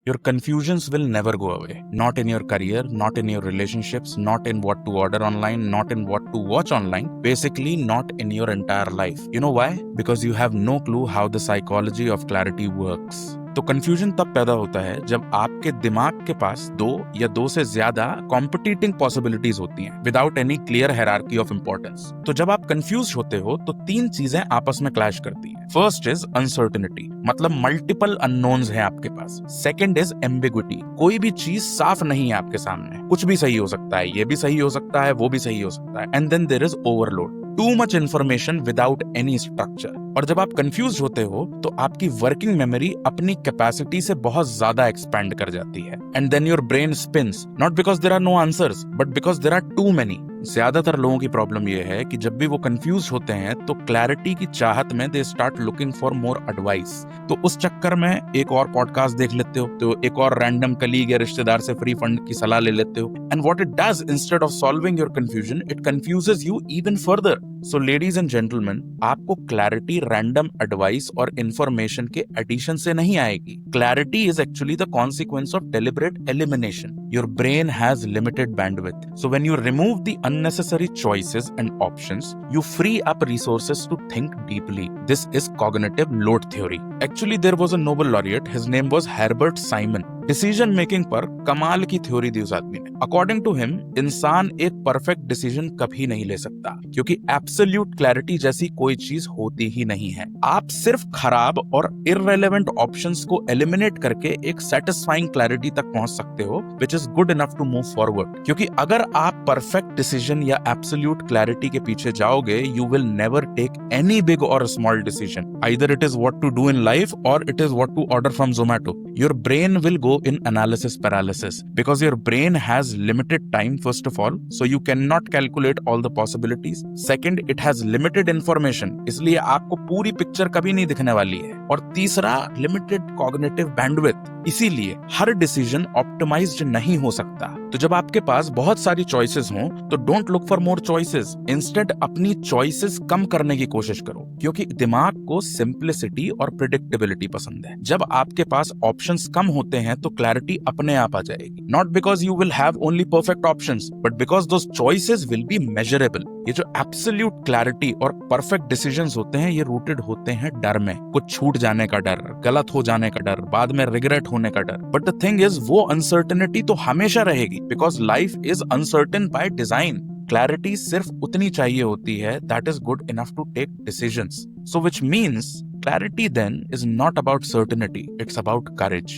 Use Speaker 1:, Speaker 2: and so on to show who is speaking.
Speaker 1: your confusions will never go away. Not in your career, not in your relationships, not in what to order online, not in what to watch online, basically not in your entire life. You know why? Because you have no clue how the psychology of clarity works. तो confusion तब पैदा होता है जब आपके दिमाग के पास दो या दो से ज्यादा कॉम्पिटिटिंग पॉसिबिलिटीज होती हैं without any clear hierarchy of importance. तो जब आप कंफ्यूज होते हो तो तीन चीजें आपस में क्लैश करती हैं। फर्स्ट इज अनसर्टेनिटी, मतलब मल्टीपल अननोन्स हैं आपके पास। सेकंड इज एम्बिग्विटी, कोई भी चीज साफ नहीं है आपके सामने, कुछ भी सही हो सकता है, ये भी सही हो सकता है, वो भी सही हो सकता है। And then there is overload, too much information without any structure. और जब आप कंफ्यूज होते हो तो आपकी वर्किंग मेमोरी अपनी कैपेसिटी से बहुत ज्यादा एक्सपैंड कर जाती है। And then your brain spins, not because there are no answers but because there are too many. ज्यादातर लोगों की प्रॉब्लम यह है कि जब भी वो कंफ्यूज होते हैं तो क्लैरिटी की चाहत में they start looking for more advice. तो उस चक्कर में एक और पॉडकास्ट देख लेते हो, तो एक और रैंडम कलीग या रिश्तेदार से फ्री फंड की सलाह ले लेते हो। And what it does, instead of solving your confusion, it confuses you even further. So ladies and gentleman, आपको क्लैरिटी रैंडम एडवाइस और इंफॉर्मेशन के एडिशन से नहीं आएगी। Clarity is actually the consequence of deliberate elimination. Your brain has limited bandwidth, so when you remove the unnecessary choices and options, you free up resources to think deeply. This is cognitive load theory. Actually, there was a Nobel laureate. His name was Herbert Simon. Decision making पर कमाल की theory दी उस आदमी ने। According to him, इंसान एक perfect decision कभी नहीं ले सकता, क्योंकि एब्सोल्यूट क्लैरिटी जैसी कोई चीज होती ही नहीं है। आप सिर्फ खराब और इररेलेवेंट ऑप्शंस को एलिमिनेट करके एक सेटिस्फाइंग क्लैरिटी तक पहुंच सकते हो, which is good enough to move forward. क्योंकि अगर आप परफेक्ट डिसीजन या एब्सोल्यूट क्लैरिटी के पीछे जाओगे, you will never take any big और small decision. Either it is what to do in life और it is what to order from Zomato. Your brain will go in analysis paralysis because your brain has limited time, first of all, so you cannot calculate all the possibilities. Second, it has limited information, इसलिए आपको पूरी picture कभी नहीं दिखने वाली है। और तीसरा, limited cognitive bandwidth, इसीलिए हर डिसीजन ऑप्टिमाइज्ड नहीं हो सकता। तो जब आपके पास बहुत सारी चॉइसेस हों तो don't look for more choices, instead अपनी चॉइसेस कम करने की कोशिश करो, क्योंकि दिमाग को सिंप्लिसिटी और प्रिडिक्टेबिलिटी पसंद है। जब आपके पास ऑप्शंस कम होते हैं तो क्लैरिटी अपने आप आ जाएगी, not because you will have only perfect options but because those choices will be measurable. ये जो एब्सोल्यूट क्लैरिटी और परफेक्ट डिसीजंस होते हैं, ये रूटेड होते हैं डर में, कुछ छूट जाने का डर, गलत हो जाने का डर, बाद में रिग्रेट होने का डर। बट द थिंग इज, वो अनसर्टेनिटी तो हमेशा रहेगी, because life is uncertain by design. Clarity सिर्फ उतनी चाहिए होती है that is good enough to take decisions. So which means clarity then is not about certainty, it's about courage.